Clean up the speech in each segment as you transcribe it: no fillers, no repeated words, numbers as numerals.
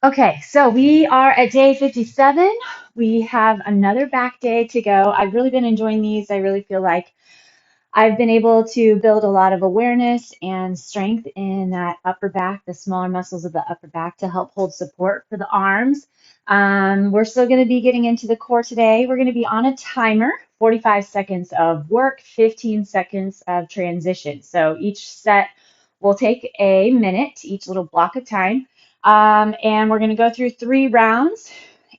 Okay, so we are at day 57. We have another back day to go. I've really been enjoying these. I really feel like I've been able to build a lot of awareness and strength in that upper back, the smaller muscles of the upper back to help hold support for the arms. We're still going to be getting into the core today. We're going to be on a timer, 45 seconds of work, 15 seconds of transition. So each set will take a minute, each little block of time. And we're going to go through 3 rounds,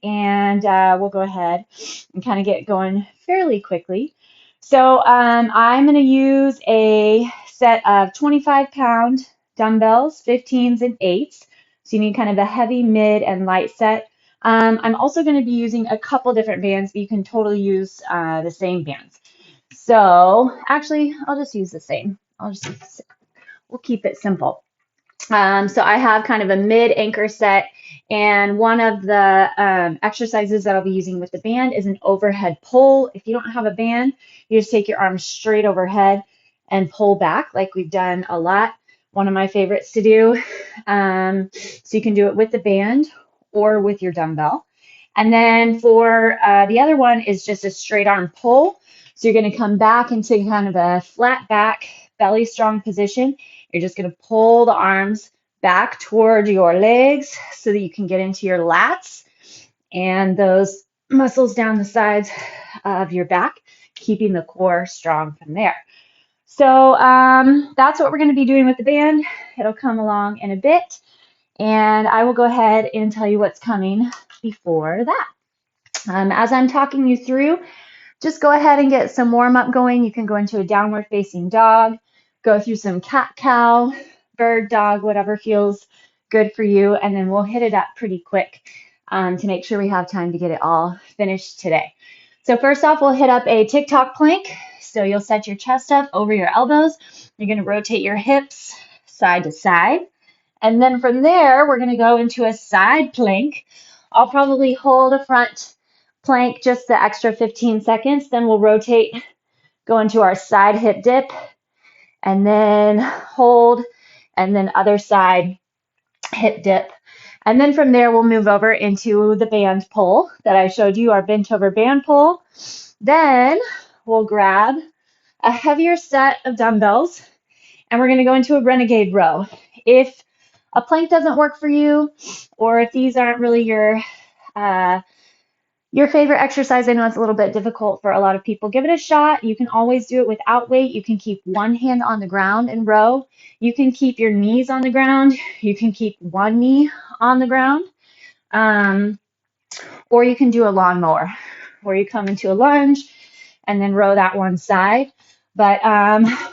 and we'll go ahead and kind of get going fairly quickly. So I'm going to use a set of 25-pound dumbbells, 15s and 8s. So you need kind of a heavy, mid, and light set. I'm also going to be using a couple different bands, but you can totally use the same bands. So actually, I'll just use the same. We'll keep it simple. So I have kind of a mid anchor set, and one of the exercises that I'll be using with the band is an overhead pull. If you don't have a band, you just take your arms straight overhead and pull back like we've done a lot. One of my favorites to do. So you can do it with the band or with your dumbbell. And then for the other one is just a straight arm pull. So you're going to come back into kind of a flat back, belly strong position. You're just going to pull the arms back toward your legs so that you can get into your lats and those muscles down the sides of your back, keeping the core strong from there. So that's what we're going to be doing with the band. It'll come along in a bit, and I will go ahead and tell you what's coming before that. As I'm talking you through, just go ahead and get some warm up going. You can go into a downward facing dog, go through some cat cow, bird dog, whatever feels good for you, and then we'll hit it up pretty quick to make sure we have time to get it all finished today. So first off, we'll hit up a Tick-Tock Plank. So you'll set your chest up over your elbows. You're going to rotate your hips side to side. And then from there, we're going to go into a side plank. I'll probably hold a front plank just the extra 15 seconds. Then we'll rotate, go into our side hip dip, and then hold, and then other side hip dip. And then from there, we'll move over into the band pull that I showed you, our bent over band pull. Then we'll grab a heavier set of dumbbells, and we're going to go into a Renegade Row. If a plank doesn't work for you, or if these aren't really your favorite exercise, I know it's a little bit difficult for a lot of people, give it a shot. You can always do it without weight. You can keep one hand on the ground and row. You can keep your knees on the ground. You can keep one knee on the ground. Or you can do a lawnmower where you come into a lunge and then row that one side. But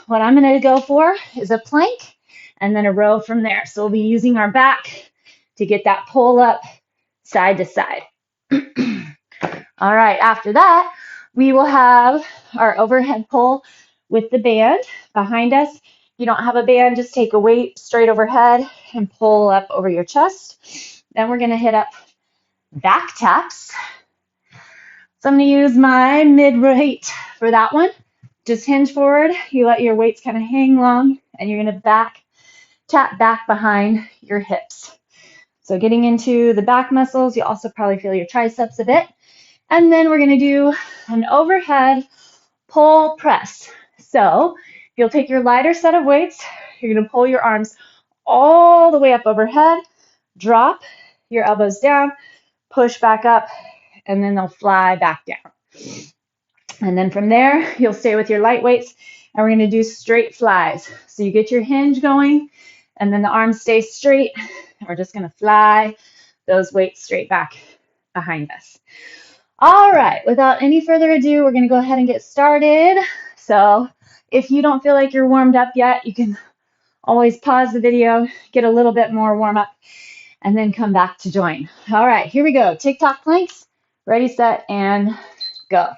what I'm going to go for is a plank and then a row from there. So we'll be using our back to get that pull up side to side. All right, after that, we will have our overhead pull with the band behind us. If you don't have a band, just take a weight straight overhead and pull up over your chest. Then we're going to hit up back taps. So I'm going to use my mid-weight for that one. Just hinge forward. You let your weights kind of hang long, and you're going to back tap back behind your hips. So getting into the back muscles, you also probably feel your triceps a bit. And then we're going to do an overhead pull press. So you'll take your lighter set of weights. You're going to pull your arms all the way up overhead, drop your elbows down, push back up, and then they'll fly back down. And then from there, you'll stay with your light weights, and we're going to do straight flies. So you get your hinge going, and then the arms stay straight. We're just going to fly those weights straight back behind us. All right, without any further ado, we're going to go ahead and get started. So if you don't feel like you're warmed up yet, you can always pause the video, get a little bit more warm up, and then come back to join. All right, here we go. Tick-Tock Planks. Ready, set, and go.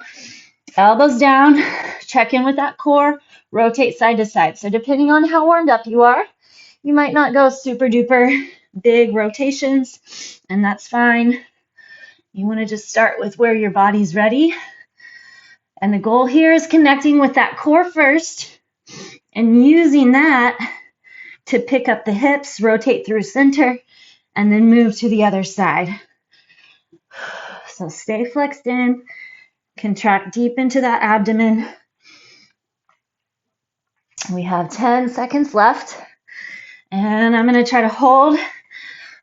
Elbows down, check in with that core, rotate side to side. So depending on how warmed up you are, you might not go super duper big rotations, and that's fine. You want to just start with where your body's ready. And the goal here is connecting with that core first and using that to pick up the hips, rotate through center, and then move to the other side. So stay flexed in, contract deep into that abdomen. We have 10 seconds left, and I'm going to try to hold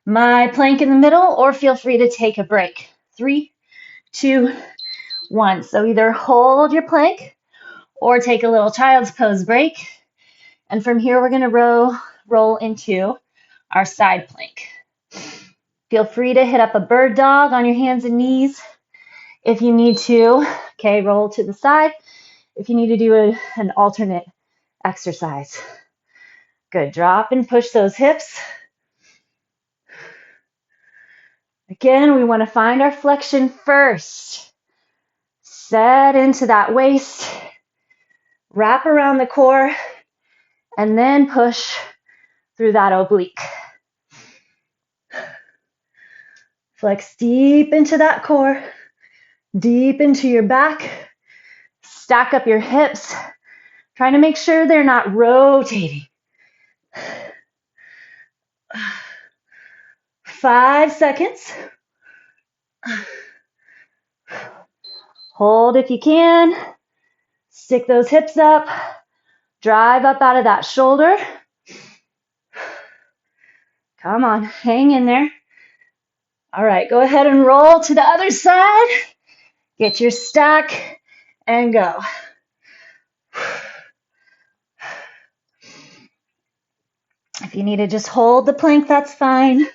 my plank in the middle, or feel free to take a break. 3, 2, 1. So either hold your plank or take a little child's pose break. And from here, we're going to roll into our side plank. Feel free to hit up a bird dog on your hands and knees if you need to. Okay, roll to the side if you need to do an alternate exercise. Good. Drop and push those hips. Again, we want to find our flexion first. Set into that waist. Wrap around the core, and then push through that oblique. Flex deep into that core, deep into your back. Stack up your hips, trying to make sure they're not rotating. 5 seconds. Hold if you can. Stick those hips up. Drive up out of that shoulder. Come on, hang in there. All right, go ahead and roll to the other side. Get your stack and go. If you need to just hold the plank, that's fine.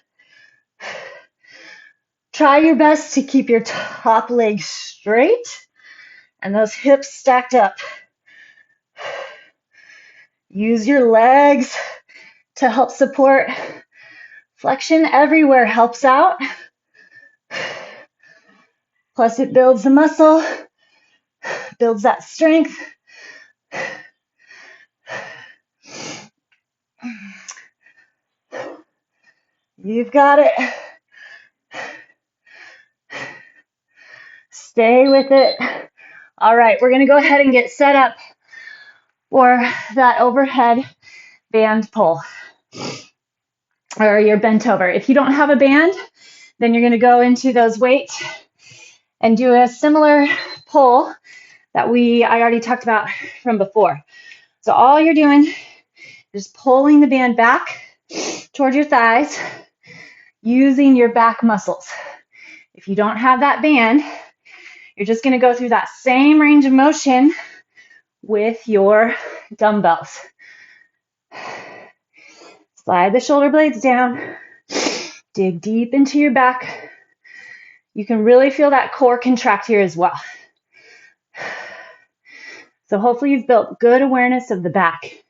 Try your best to keep your top leg straight and those hips stacked up. Use your legs to help support. Flexion everywhere helps out. Plus it builds the muscle, builds that strength. You've got it. Stay with it. All right, we're going to go ahead and get set up for that overhead band pull, or you're bent over. If you don't have a band, then you're going to go into those weights and do a similar pull that I already talked about from before. So all you're doing is pulling the band back towards your thighs using your back muscles. If you don't have that band, you're just going to go through that same range of motion with your dumbbells. Slide the shoulder blades down. Dig deep into your back. You can really feel that core contract here as well. So hopefully you've built good awareness of the back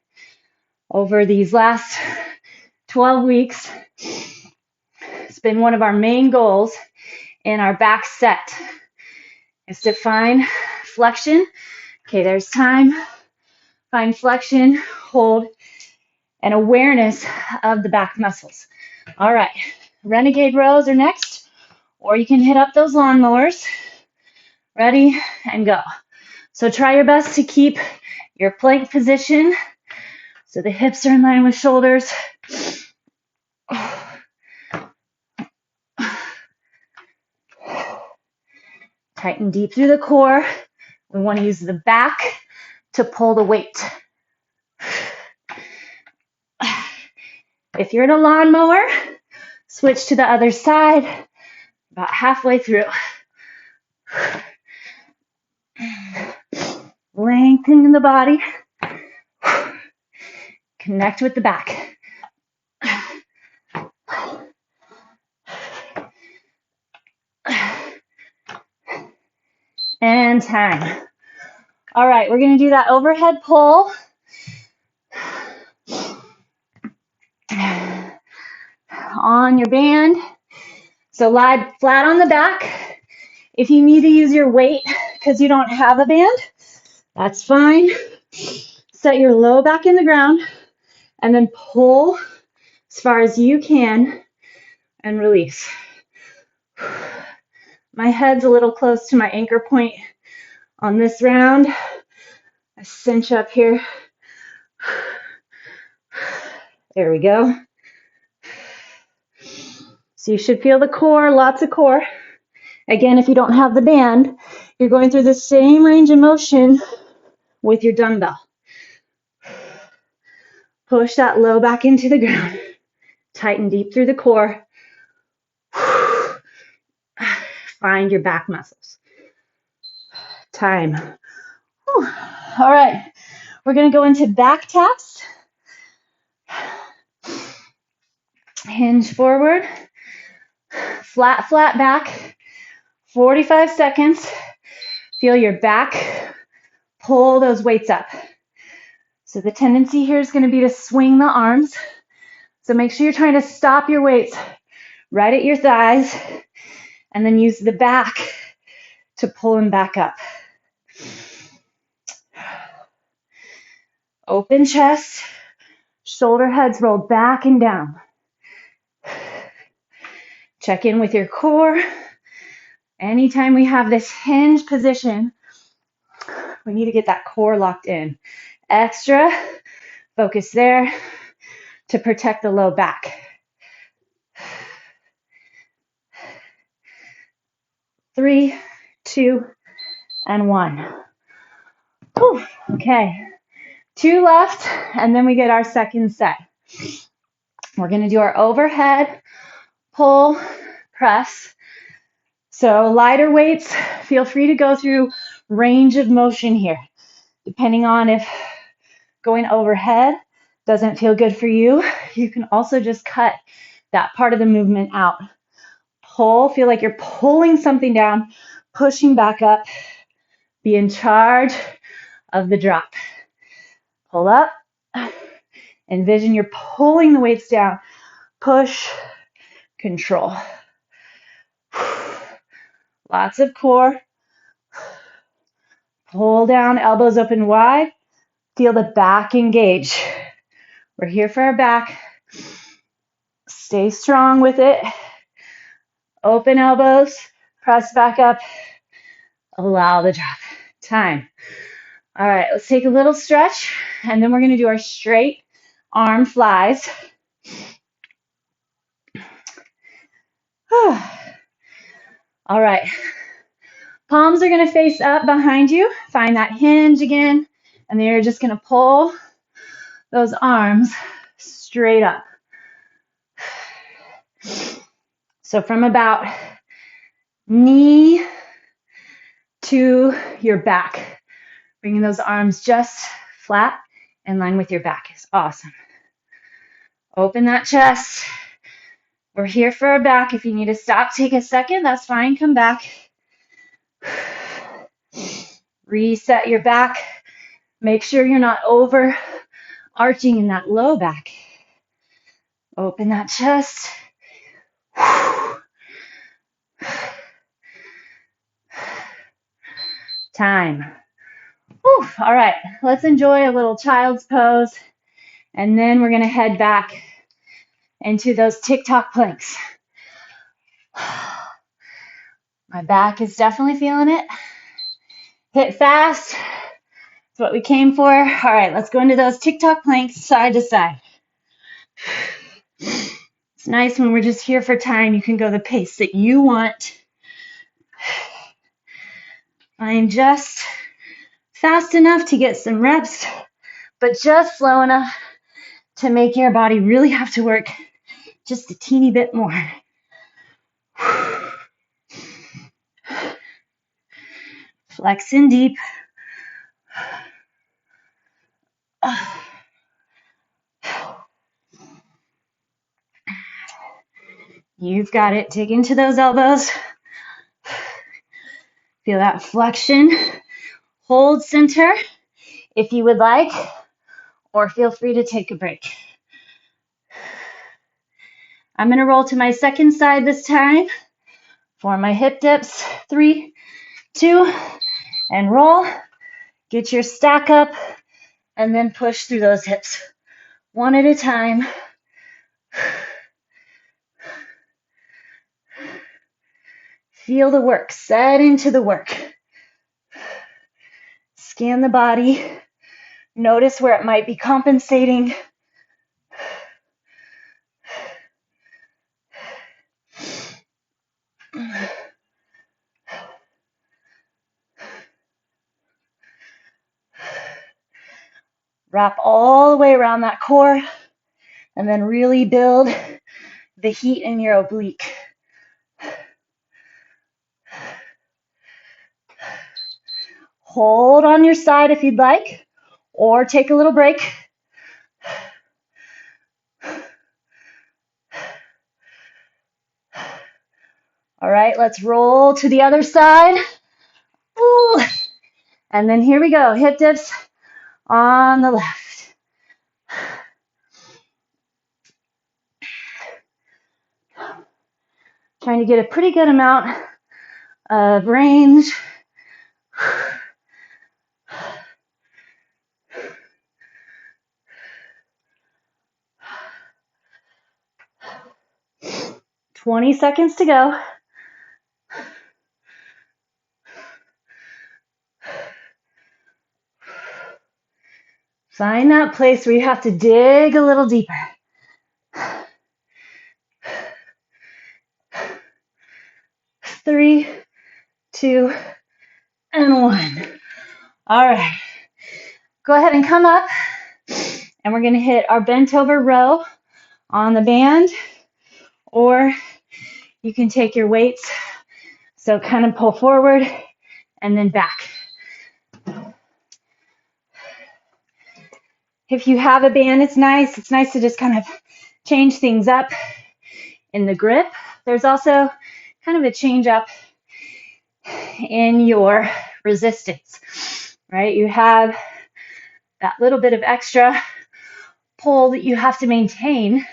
over these last 12 weeks. It's been one of our main goals in our back set is to find flexion. Okay, there's time. Find flexion, hold, and awareness of the back muscles. All right, Renegade Rows are next, or you can hit up those lawnmowers. Ready and go. So try your best to keep your plank position so the hips are in line with shoulders. Tighten deep through the core. We want to use the back to pull the weight. If you're in a lawnmower, switch to the other side about halfway through. Lengthen the body. Connect with the back. And time. All right, we're going to do that overhead pull. On your band. So lie flat on the back. If you need to use your weight because you don't have a band, that's fine. Set your low back in the ground and then pull as far as you can and release. My head's a little close to my anchor point on this round. I cinch up here. There we go. So you should feel the core, lots of core. Again, if you don't have the band, you're going through the same range of motion with your dumbbell. Push that low back into the ground. Tighten deep through the core. Find your back muscles. Time. Whew. All right, we're going to go into back taps. Hinge forward. Flat, flat back. 45 seconds. Feel your back pull those weights up. So the tendency here is going to be to swing the arms. So make sure you're trying to stop your weights right at your thighs and then use the back to pull them back up. Open chest, shoulder heads rolled back and down. Check in with your core. Anytime we have this hinge position, we need to get that core locked in. Extra focus there to protect the low back. 3, 2, and 1. Whew. Okay, 2 left, and then we get our second set. We're going to do our overhead pull press. So lighter weights, feel free to go through range of motion here. Depending on if going overhead doesn't feel good for you, you can also just cut that part of the movement out. Pull, feel like you're pulling something down, pushing back up. Be in charge of the drop. Pull up. Envision you're pulling the weights down. Push, control. Lots of core. Pull down, elbows open wide. Feel the back engage. We're here for our back. Stay strong with it. Open elbows, press back up. Allow the drop. Time. All right, let's take a little stretch, and then we're going to do our straight arm flies. All right. Palms are going to face up behind you. Find that hinge again, and then you're just going to pull those arms straight up. So from about knee to your back, bringing those arms just flat in line with your back is awesome. Open that chest. We're here for our back. If you need to stop, take a second. That's fine. Come back. Reset your back. Make sure you're not over arching in that low back. Open that chest. Time. Whew. All right, let's enjoy a little child's pose, and then we're going to head back into those Tick-Tock Planks. My back is definitely feeling it. Hit fast. That's what we came for. All right, let's go into those Tick-Tock Planks side to side. It's nice when we're just here for time. You can go the pace that you want. I'm just fast enough to get some reps, but just slow enough to make your body really have to work just a teeny bit more. Flex in deep. You've got it. Dig into those elbows. Feel that flexion. Hold center if you would like, or feel free to take a break. I'm going to roll to my second side this time for my hip dips. 3, 2, and roll. Get your stack up and then push through those hips. One at a time. Feel the work. Set into the work. Scan the body. Notice where it might be compensating. Wrap all the way around that core and then really build the heat in your oblique. Hold on your side if you'd like, or take a little break. All right, let's roll to the other side. Ooh. And then here we go, hip dips on the left. Trying to get a pretty good amount of range. 20 seconds to go. Find that place where you have to dig a little deeper. 3, 2, and 1. All right. Go ahead and come up, and we're going to hit our bent over row on the band, or you can take your weights. So kind of pull forward and then back. If you have a band, it's nice. It's nice to just kind of change things up in the grip. There's also kind of a change up in your resistance, right? You have that little bit of extra pull that you have to maintain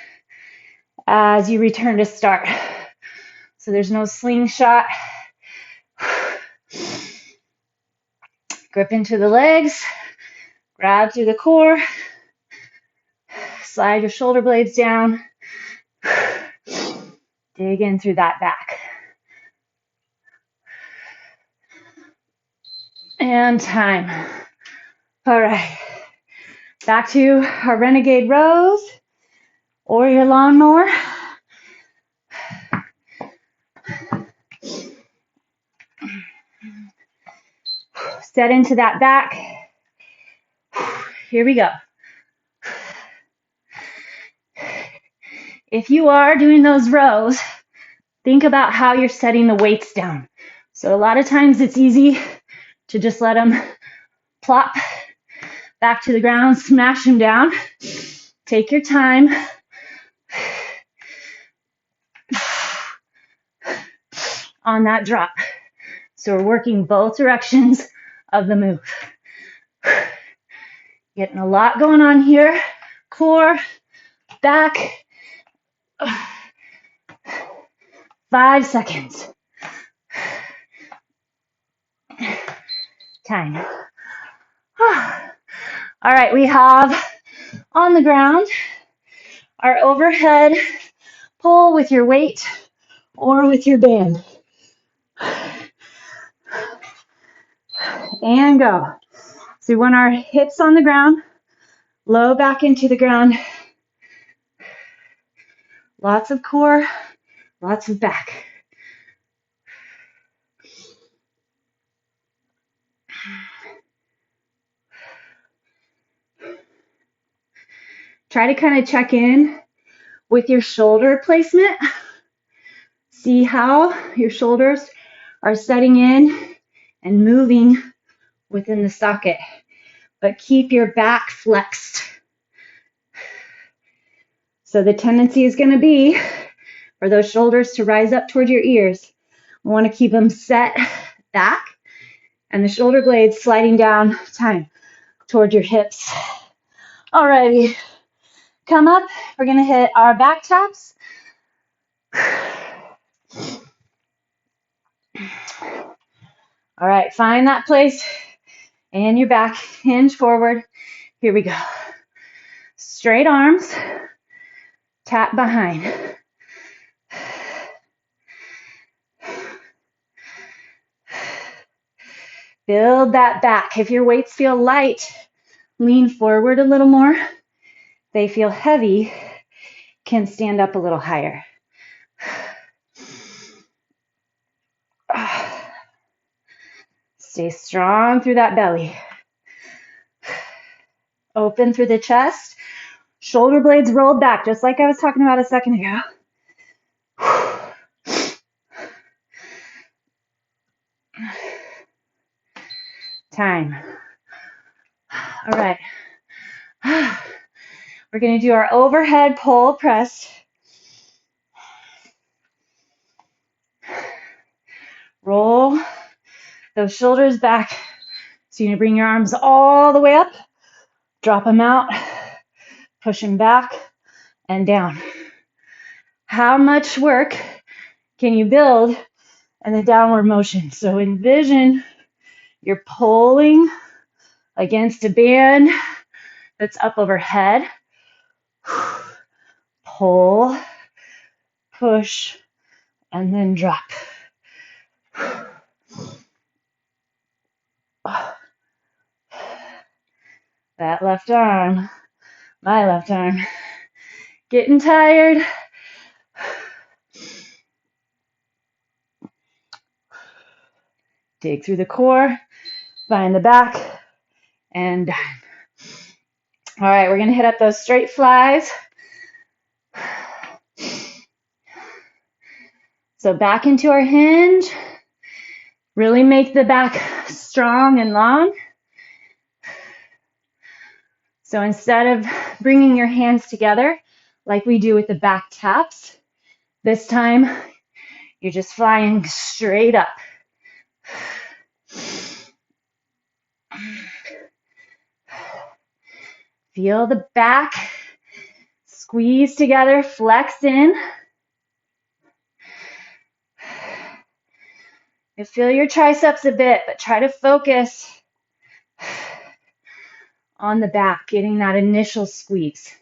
as you return to start. So there's no slingshot. Grip into the legs, grab through the core, slide your shoulder blades down, dig in through that back. And time. All right, back to our Renegade Rows or your lawnmower. Set into that back. Here we go. If you are doing those rows, think about how you're setting the weights down. So a lot of times it's easy to just let them plop back to the ground, smash them down. Take your time. On that drop. So we're working both directions of the move. Getting a lot going on here. Core, back. 5 seconds. Time. All right, we have on the ground our overhead pull with your weight or with your band. And go. So we want our hips on the ground, low back into the ground. Lots of core, lots of back. Try to kind of check in with your shoulder placement. See how your shoulders are setting in and moving within the socket. But keep your back flexed. So the tendency is going to be for those shoulders to rise up toward your ears. We want to keep them set back and the shoulder blades sliding down time toward your hips. Alrighty, come up. We're going to hit our back taps. All right, find that place and your back, hinge forward. Here we go. Straight arms, tap behind. Build that back. If your weights feel light, lean forward a little more. If they feel heavy, can stand up a little higher. Stay strong through that belly. open through the chest. Shoulder blades rolled back, just like I was talking about a second ago. Time. All right. We're going to do our overhead pole press. Roll those shoulders back. So you're going to bring your arms all the way up, drop them out, push them back and down. How much work can you build in the downward motion? So envision you're pulling against a band that's up overhead. Pull, push, and then drop. That left arm, my left arm, getting tired. Dig through the core, find the back, and done. All right, we're going to hit up those straight flies. So back into our hinge. Really make the back strong and long. So instead of bringing your hands together like we do with the back taps, this time you're just flying straight up. Feel the back squeeze together, flex in. You feel your triceps a bit, but try to focus on the back, getting that initial squeeze.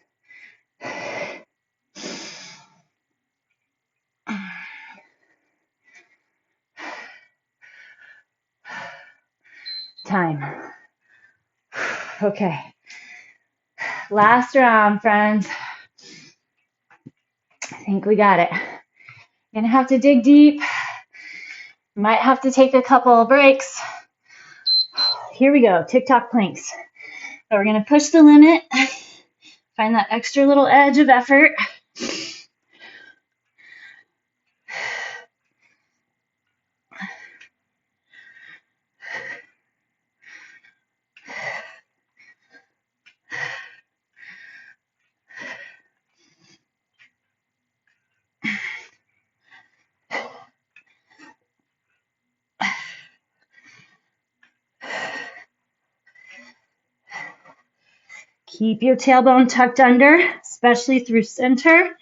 Time. Okay. Last round, friends. I think we got it. You're gonna have to dig deep. Might have to take a couple of breaks. Here we go, Tick-Tock Planks. So we're gonna push the limit, find that extra little edge of effort. Keep your tailbone tucked under, especially through center.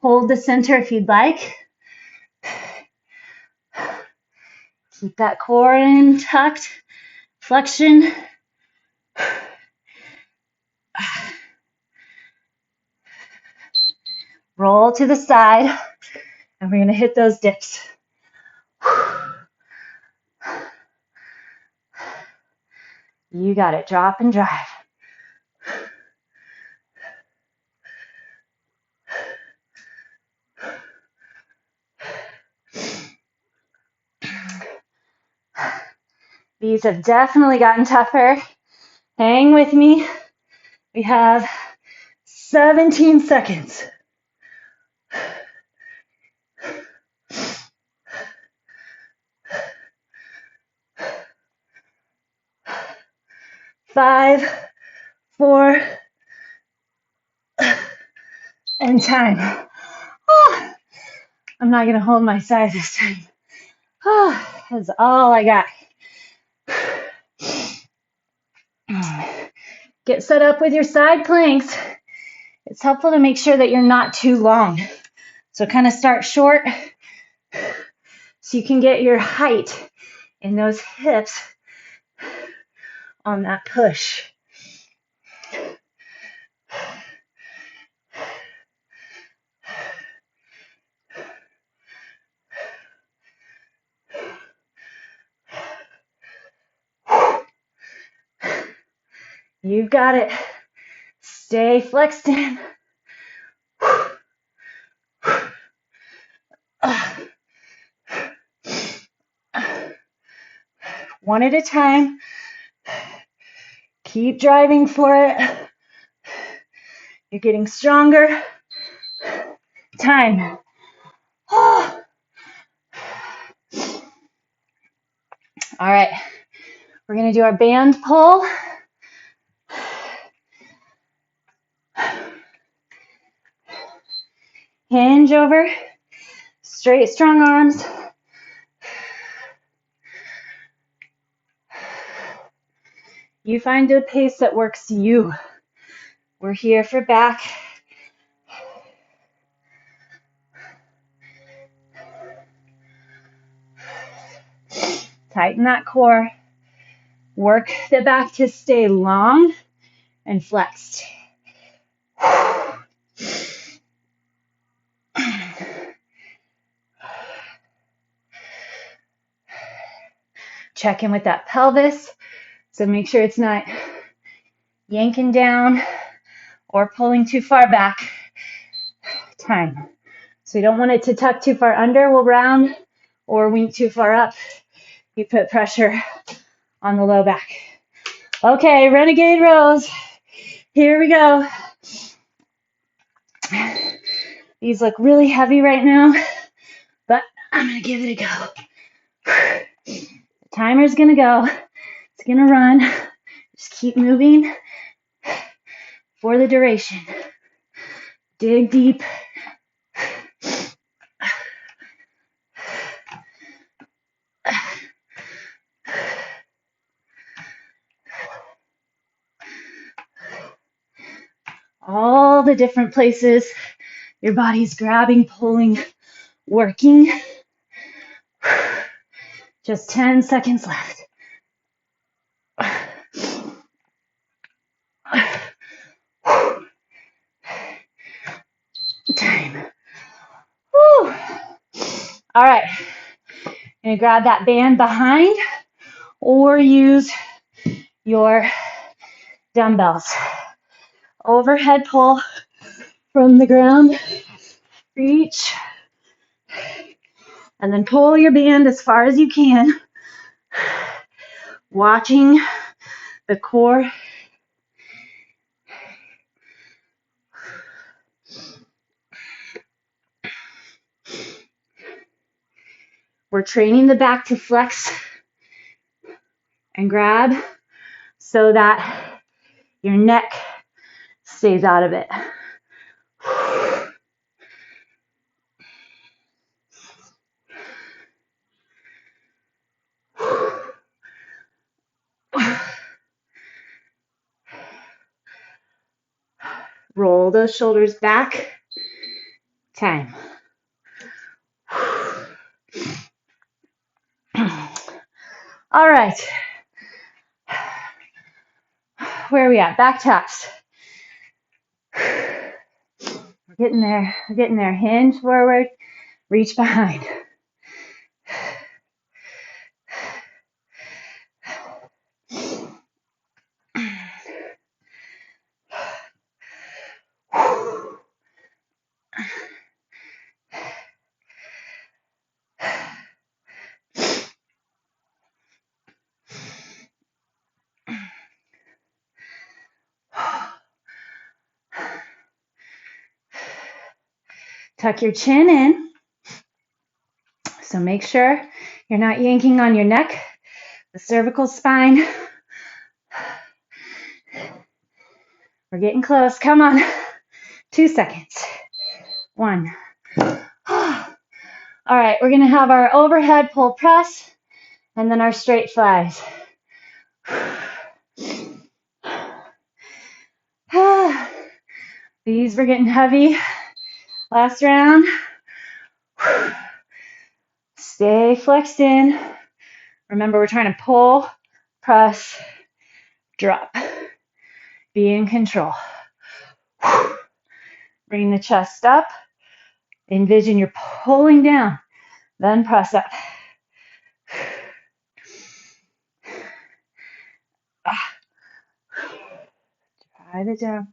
Hold the center if you'd like. Keep that core in, tucked, flexion. Roll to the side, and we're going to hit those dips. You got it. Drop and drive. These have definitely gotten tougher. Hang with me. We have 17 seconds. 5, 4, and time. Oh, I'm not going to hold my side this time. Oh, that's all I got. Get set up with your side planks. It's helpful to make sure that you're not too long. So kind of start short so you can get your height in those hips on that push. You've got it. Stay flexed in. One at a time. Keep driving for it. You're getting stronger. Time. All right. We're going to do our band pull. Hinge over. Straight, strong arms. You find a pace that works for you. We're here for back. Tighten that core. Work the back to stay long and flexed. Check in with that pelvis. So make sure it's not yanking down or pulling too far back. Time. So you don't want it to tuck too far under, we'll round, or wink too far up. You put pressure on the low back. Okay, Renegade Rows. Here we go. These look really heavy right now, but I'm going to give it a go. The timer's going to go. It's going to run. Just keep moving for the duration. Dig deep. All the different places your body's grabbing, pulling, working. Just 10 seconds left. Time. Woo. All right. I'm going to grab that band behind or use your dumbbells. Overhead pull from the ground. Reach. And then pull your band as far as you can. Watching the core. We're training the back to flex and grab so that your neck stays out of it. Roll those shoulders back. Time. All right. Where are we at? Back taps. We're getting there. We're getting there. Hinge forward. Reach behind. Tuck your chin in. So make sure you're not yanking on your neck, the cervical spine. We're getting close. Come on. 2 seconds. 1. All right, we're going to have our overhead pull press and then our straight flies. These were getting heavy. Last round. Stay flexed in. Remember, we're trying to pull, press, drop. Be in control. Bring the chest up. Envision you're pulling down. Then press up. Drive it down.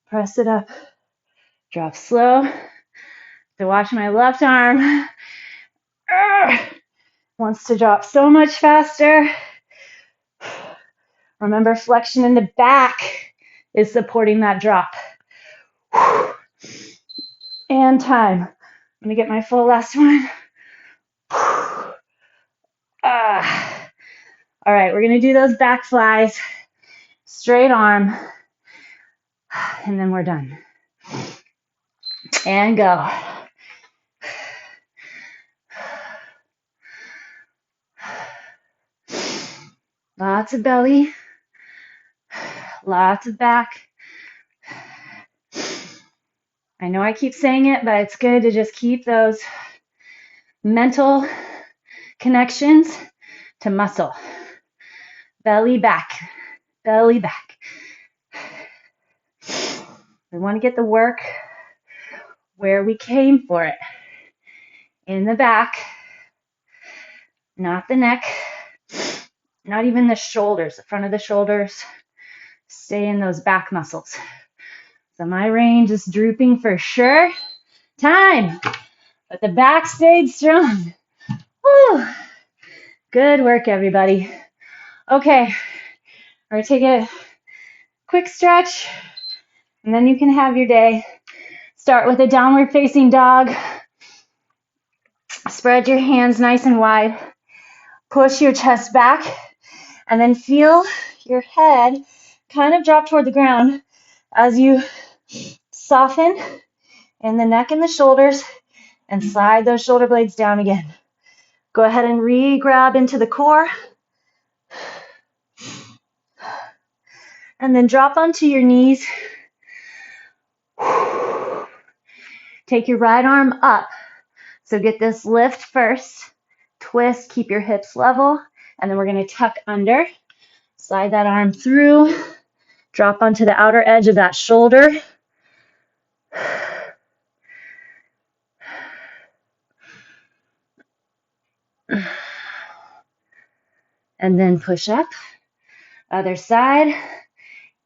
Press it up. Drop slow. So watch my left arm. Wants to drop so much faster. Remember, flexion in the back is supporting that drop. And time. I'm going to get my full last one. All right, we're going to do those back flies. Straight arm. And then we're done. And go. Lots of belly. Lots of back. I know I keep saying it, but it's good to just keep those mental connections to muscle. Belly back. Belly back. We want to get the work where we came for it. In the back, not the neck, not even the shoulders, the front of the shoulders. Stay in those back muscles. So my range is drooping for sure. Time, but the back stayed strong. Woo. Good work, everybody. Okay, we're gonna take a quick stretch, and then you can have your day. Start with a downward facing dog. Spread your hands nice and wide. Push your chest back, and then feel your head kind of drop toward the ground as you soften in the neck and the shoulders and slide those shoulder blades down again. Go ahead and re-grab into the core. And then drop onto your knees. Take your right arm up. So get this lift first. Twist, keep your hips level. And then we're going to tuck under. Slide that arm through. Drop onto the outer edge of that shoulder. And then push up. Other side.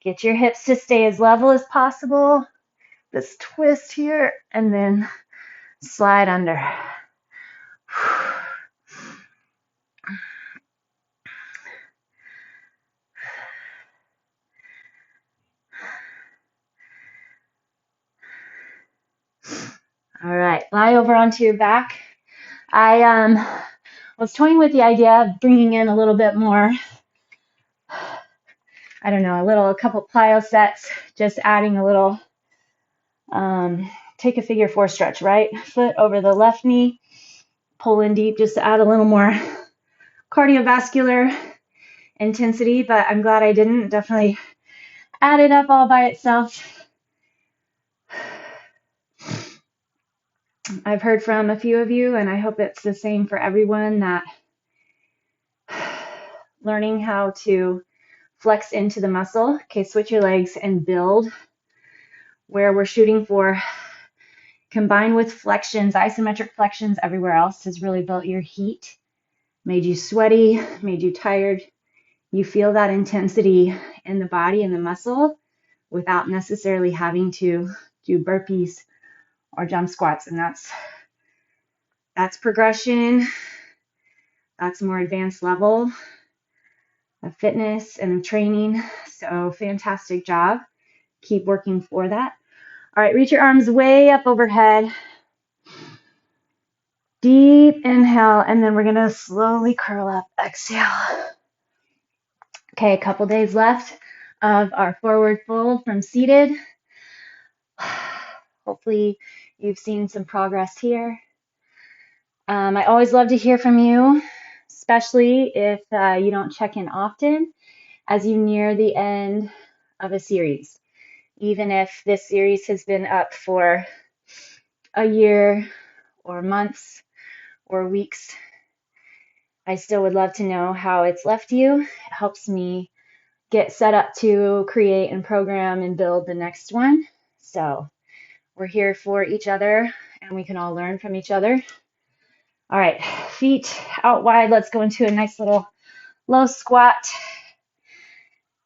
Get your hips to stay as level as possible. This twist here, and then slide under. All right, lie over onto your back. I was toying with the idea of bringing in a little bit more, I don't know, a couple plyo sets, just adding a little, take a figure 4 stretch, right foot over the left knee, pull in deep just to add a little more cardiovascular intensity, but I'm glad I didn't. Definitely add it up all by itself. I've heard from a few of you, and I hope it's the same for everyone, that learning how to flex into the muscle. Okay, switch your legs and build where we're shooting for. Combined with flexions, isometric flexions everywhere else has really built your heat, made you sweaty, made you tired. You feel that intensity in the body and the muscle without necessarily having to do burpees or jump squats, and that's progression. That's a more advanced level of fitness and of training. So fantastic job. Keep working for that. All right, reach your arms way up overhead. Deep inhale, and then we're gonna slowly curl up. Exhale. Okay, a couple days left of our forward fold from seated. Hopefully you've seen some progress here. I always love to hear from you, especially if you don't check in often as you near the end of a series. Even if this series has been up for a year or months or weeks, I still would love to know how it's left you. It helps me get set up to create and program and build the next one. So we're here for each other, and we can all learn from each other. All right, feet out wide. Let's go into a nice little low squat,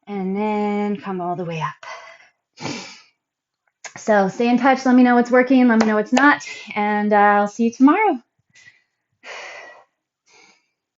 and then come all the way up. So stay in touch. Let me know what's working. Let me know what's not. And I'll see you tomorrow.